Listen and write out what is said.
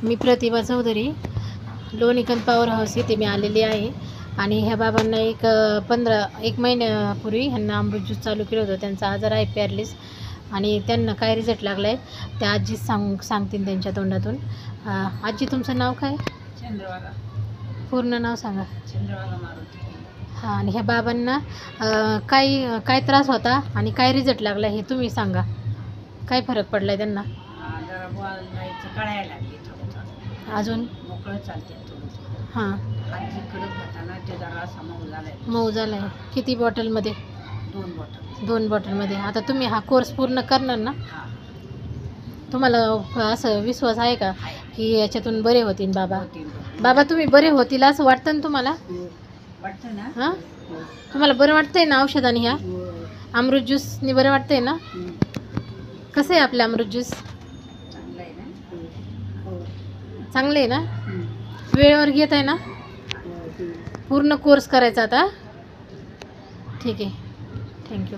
मी प्रतिभा Chaudhari, Lonikand power house इथे मी आलेली आहे. आणि ह्या बाबांना एक महिन्यापूर्वी ह्यांना अमृत ज्यूस चालू केलं होतं. त्यांचा आजार आहे पॅरलिस, आणि त्यांना काय रिझल्ट लागला आहे त्या आजी सांगतील त्यांच्या तोंडातून. आजी, तुमचं नाव काय? चंद्रवाला. पूर्ण नाव सांगा. चंद्रवाला मारुती. हां, आणि ह्या बाबांना काय त्रास होता आणि काय रिझल्ट लागला हे तुम्ही सांगा. काय फरक पडला आहे त्यांना? जरा बोलायचं कळायला लागली थोडं थोडं. अजून मोकळं चालते थोडं. हां, आजी कडक होताना ते जरा असा मऊ झालाय. मऊ झाला आहे. किती बॉटलमध्ये? 2 बॉटल. 2 बॉटलमध्ये. आता तुम्ही हा कोर्स पूर्ण करणार ना? हां. तुम्हाला असं विश्वास आहे का आहे. की याच्यातून बरे होतील बाबा? 2-3 बॉटल. बाबा, तुम्ही बरे होतील असं वाटतं ना तुम्हाला? वाटतं ना? हां, तुम्हाला बरं वाटतंय ना औषधाने ह्या अमृत ज्यूसने बरं वाटतंय ना? कसं आहे आपलं अमृत ज्यूस? चांगलं आहे ना? चांगलं आहे ना? वेळेवर घेत आहे ना? पूर्ण कोर्स करायचा आता. ठीक आहे, थँक्यू.